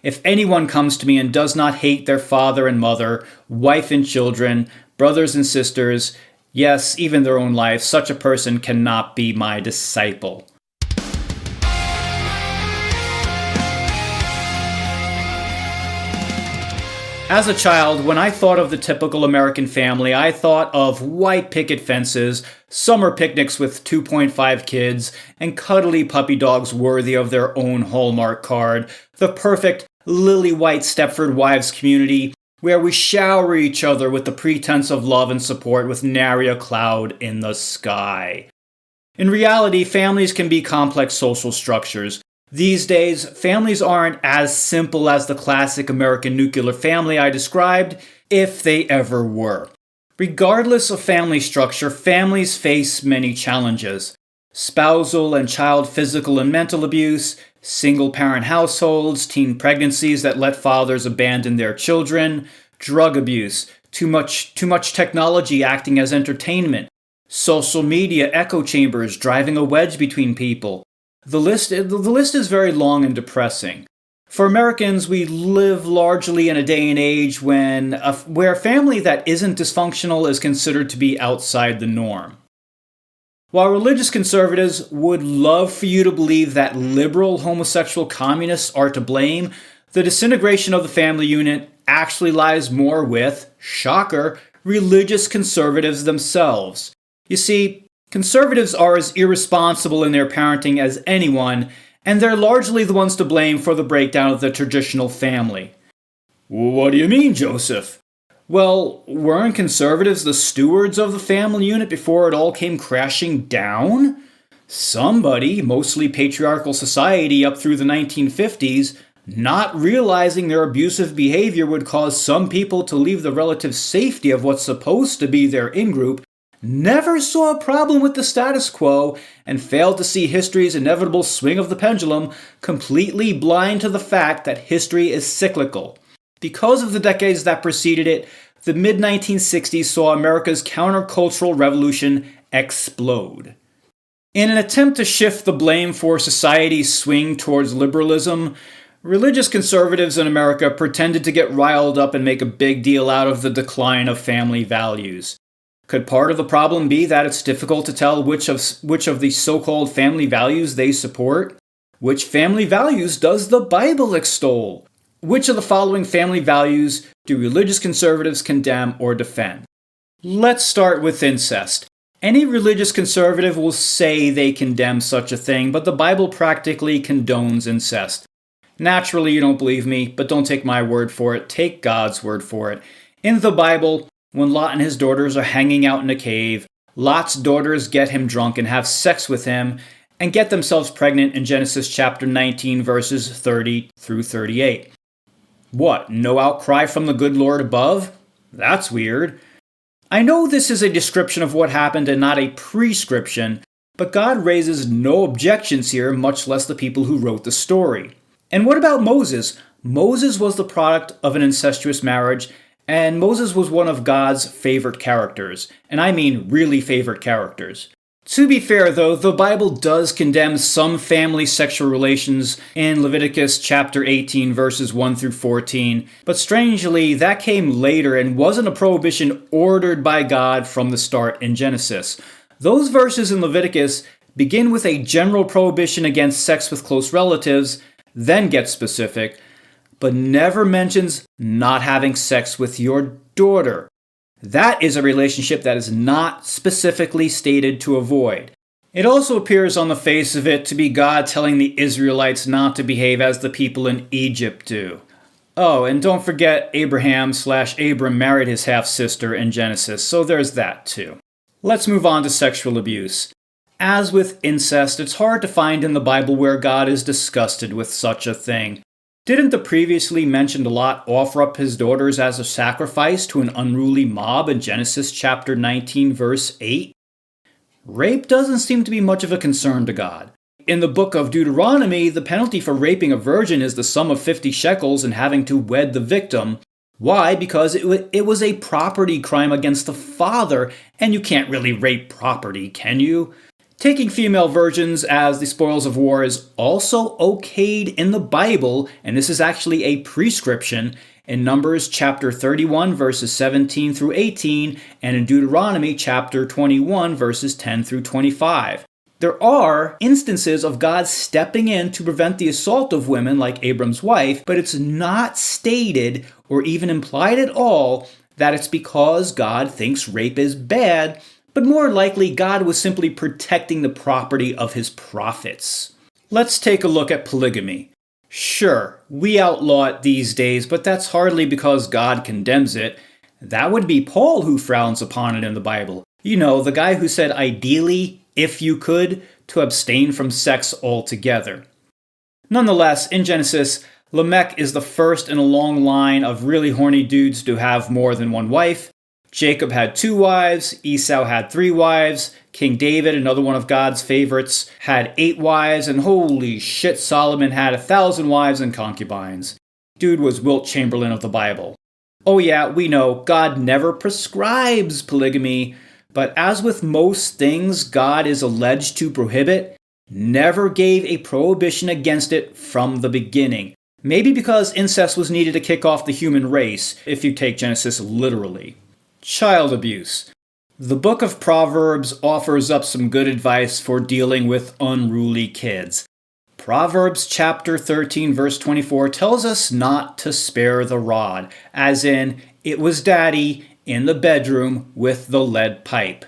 If anyone comes to me and does not hate their father and mother, wife and children, brothers and sisters, yes, even their own life, such a person cannot be my disciple. As a child, when I thought of the typical American family, I thought of white picket fences, summer picnics with 2.5 kids, and cuddly puppy dogs worthy of their own Hallmark card, the perfect lily-white Stepford Wives community where we shower each other with the pretense of love and support with nary a cloud in the sky. In reality, families can be complex social structures. These days, families aren't as simple as the classic American nuclear family I described, if they ever were. Regardless of family structure, families face many challenges. Spousal and child physical and mental abuse, single-parent households, teen pregnancies that let fathers abandon their children, drug abuse, too much technology acting as entertainment, social media echo chambers driving a wedge between people. The list is very long and depressing. For Americans, we live largely in a day and age where a family that isn't dysfunctional is considered to be outside the norm. While religious conservatives would love for you to believe that liberal homosexual communists are to blame, the disintegration of the family unit actually lies more with, shocker, religious conservatives themselves. You see, conservatives are as irresponsible in their parenting as anyone, and they're largely the ones to blame for the breakdown of the traditional family. What do you mean, Joseph? Well, weren't conservatives the stewards of the family unit before it all came crashing down? Somebody, mostly patriarchal society up through the 1950s, not realizing their abusive behavior would cause some people to leave the relative safety of what's supposed to be their in-group, never saw a problem with the status quo and failed to see history's inevitable swing of the pendulum, completely blind to the fact that history is cyclical. Because of the decades that preceded it, the mid-1960s saw America's countercultural revolution explode. In an attempt to shift the blame for society's swing towards liberalism, religious conservatives in America pretended to get riled up and make a big deal out of the decline of family values. Could part of the problem be that it's difficult to tell which of the so-called family values they support? Which family values does the Bible extol? Which of the following family values do religious conservatives condemn or defend? Let's start with incest. Any religious conservative will say they condemn such a thing, but the Bible practically condones incest. Naturally, you don't believe me, but don't take my word for it. Take God's word for it. In the Bible, when Lot and his daughters are hanging out in a cave, Lot's daughters get him drunk and have sex with him and get themselves pregnant in Genesis chapter 19, verses 30 through 38. What, no outcry from the good Lord above? That's weird. I know this is a description of what happened and not a prescription, but God raises no objections here, much less the people who wrote the story. And what about Moses? Moses was the product of an incestuous marriage, and Moses was one of God's favorite characters, and I mean really favorite characters. To be fair though, the Bible does condemn some family sexual relations in Leviticus chapter 18 verses 1 through 14, but strangely that came later and wasn't a prohibition ordered by God from the start in Genesis. Those verses in Leviticus begin with a general prohibition against sex with close relatives, then get specific, but never mentions not having sex with your daughter. That is a relationship that is not specifically stated to avoid. It also appears on the face of it to be God telling the Israelites not to behave as the people in Egypt do. Oh, and don't forget Abraham/Abram married his half-sister in Genesis, so there's that too. Let's move on to sexual abuse. As with incest, it's hard to find in the Bible where God is disgusted with such a thing. Didn't the previously mentioned Lot offer up his daughters as a sacrifice to an unruly mob in Genesis chapter 19 verse 8? Rape doesn't seem to be much of a concern to God. In the book of Deuteronomy, the penalty for raping a virgin is the sum of 50 shekels and having to wed the victim. Why? Because it was a property crime against the father, and you can't really rape property, can you? Taking female virgins as the spoils of war is also okayed in the Bible, and this is actually a prescription in Numbers chapter 31 verses 17 through 18 and in Deuteronomy chapter 21 verses 10 through 25. There are instances of God stepping in to prevent the assault of women like Abram's wife, but it's not stated or even implied at all that it's because God thinks rape is bad, but more likely God was simply protecting the property of his prophets. Let's take a look at polygamy. Sure, we outlaw it these days, but that's hardly because God condemns it. That would be Paul who frowns upon it in the Bible. You know, the guy who said ideally, if you could, to abstain from sex altogether. Nonetheless, in Genesis, Lamech is the first in a long line of really horny dudes to have more than one wife. Jacob had 2 wives, Esau had 3 wives, King David, another one of God's favorites, had 8 wives, and holy shit, Solomon had 1,000 wives and concubines. Dude was Wilt Chamberlain of the Bible. Oh yeah, we know, God never prescribes polygamy, but as with most things God is alleged to prohibit, never gave a prohibition against it from the beginning. Maybe because incest was needed to kick off the human race, if you take Genesis literally. Child abuse. The book of Proverbs offers up some good advice for dealing with unruly kids. Proverbs chapter 13 verse 24 tells us not to spare the rod, as in, it was daddy in the bedroom with the lead pipe.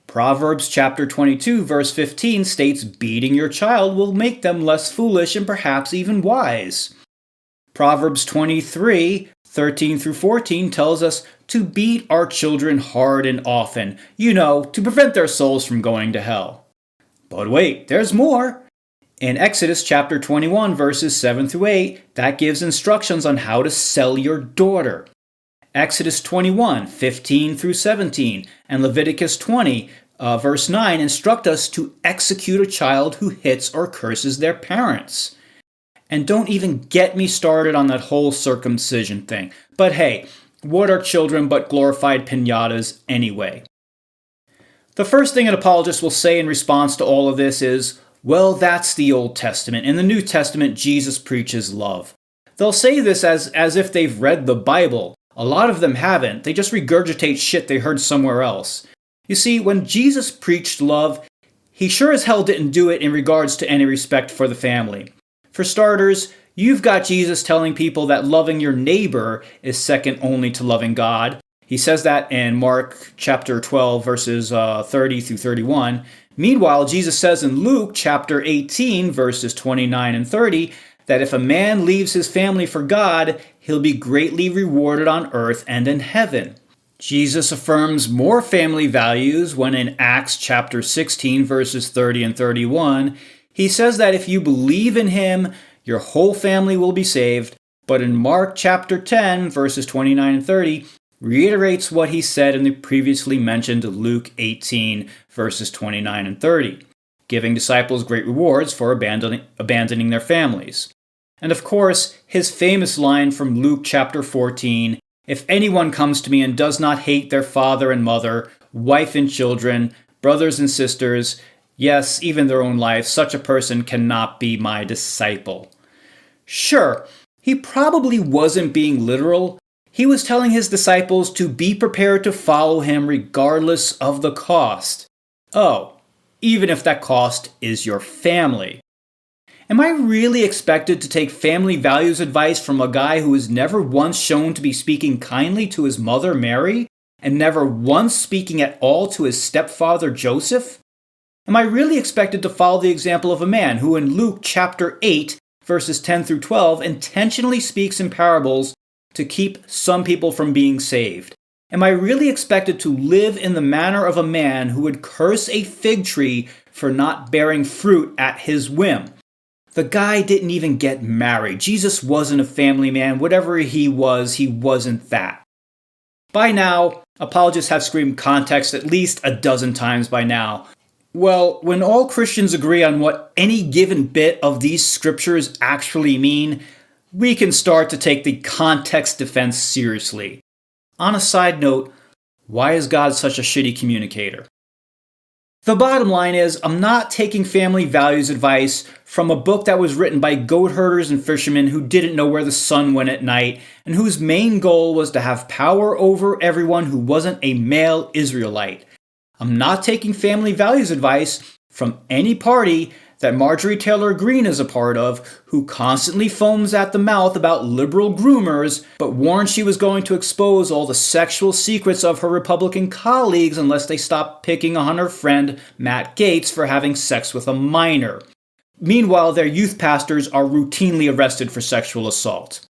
Proverbs chapter 22 verse 15 states beating your child will make them less foolish and perhaps even wise. Proverbs 23 13 through 14 tells us to beat our children hard and often, to prevent their souls from going to hell. But wait, there's more. In Exodus chapter 21 verses 7 through 8, that gives instructions on how to sell your daughter. Exodus 21, 15 through 17, and Leviticus 20, verse 9 instruct us to execute a child who hits or curses their parents. And don't even get me started on that whole circumcision thing. But hey, what are children but glorified piñatas anyway? The first thing an apologist will say in response to all of this is, well, that's the Old Testament. In the New Testament, Jesus preaches love. They'll say this as if they've read the Bible. A lot of them haven't. They just regurgitate shit they heard somewhere else. You see, when Jesus preached love, he sure as hell didn't do it in regards to any respect for the family. For starters, you've got Jesus telling people that loving your neighbor is second only to loving God. He says that in Mark chapter 12, verses 30 through 31. Meanwhile, Jesus says in Luke chapter 18, verses 29 and 30, that if a man leaves his family for God, he'll be greatly rewarded on earth and in heaven. Jesus affirms more family values when in Acts chapter 16, verses 30 and 31, he says that if you believe in him, your whole family will be saved. But in Mark chapter 10, verses 29 and 30, reiterates what he said in the previously mentioned Luke 18, verses 29 and 30, giving disciples great rewards for abandoning their families. And of course, his famous line from Luke chapter 14, if anyone comes to me and does not hate their father and mother, wife and children, brothers and sisters, yes, even their own life, such a person cannot be my disciple. Sure, he probably wasn't being literal. He was telling his disciples to be prepared to follow him regardless of the cost. Oh, even if that cost is your family. Am I really expected to take family values advice from a guy who was never once shown to be speaking kindly to his mother Mary, and never once speaking at all to his stepfather Joseph? Am I really expected to follow the example of a man who in Luke chapter 8, verses 10 through 12, intentionally speaks in parables to keep some people from being saved? Am I really expected to live in the manner of a man who would curse a fig tree for not bearing fruit at his whim? The guy didn't even get married. Jesus wasn't a family man. Whatever he wasn't that. By now, apologists have screamed context at least a dozen times by now. Well, when all Christians agree on what any given bit of these scriptures actually mean, we can start to take the context defense seriously. On a side note, why is God such a shitty communicator? The bottom line is, I'm not taking family values advice from a book that was written by goat herders and fishermen who didn't know where the sun went at night and whose main goal was to have power over everyone who wasn't a male Israelite. I'm not taking family values advice from any party that Marjorie Taylor Greene is a part of, who constantly foams at the mouth about liberal groomers, but warned she was going to expose all the sexual secrets of her Republican colleagues unless they stopped picking on her friend Matt Gaetz for having sex with a minor. Meanwhile, their youth pastors are routinely arrested for sexual assault.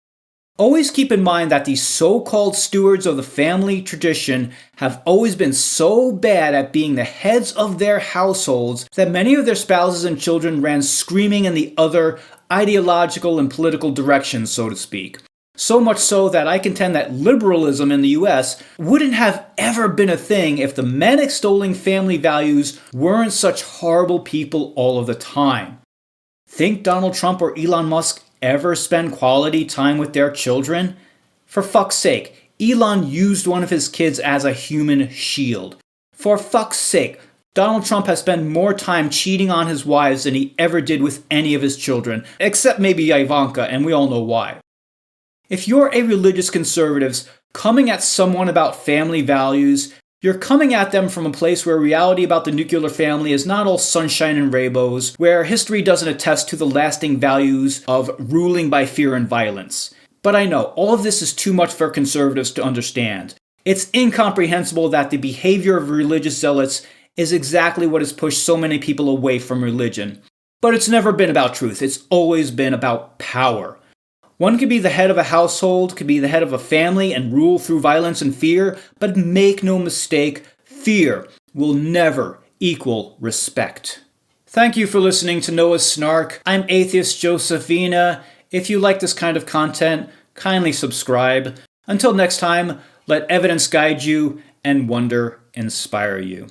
Always keep in mind that these so-called stewards of the family tradition have always been so bad at being the heads of their households that many of their spouses and children ran screaming in the other ideological and political directions, so to speak. So much so that I contend that liberalism in the US wouldn't have ever been a thing if the men extolling family values weren't such horrible people all of the time. Think Donald Trump or Elon Musk ever spend quality time with their children? For fuck's sake, Elon used one of his kids as a human shield. For fuck's sake, Donald Trump has spent more time cheating on his wives than he ever did with any of his children, except maybe Ivanka, and we all know why. If you're a religious conservative coming at someone about family values, you're coming at them from a place where reality about the nuclear family is not all sunshine and rainbows, where history doesn't attest to the lasting values of ruling by fear and violence. But I know, all of this is too much for conservatives to understand. It's incomprehensible that the behavior of religious zealots is exactly what has pushed so many people away from religion. But it's never been about truth, it's always been about power. One could be the head of a household, could be the head of a family and rule through violence and fear, but make no mistake, fear will never equal respect. Thank you for listening to Noah's Snark. I'm Atheist Josephina. If you like this kind of content, kindly subscribe. Until next time, let evidence guide you and wonder inspire you.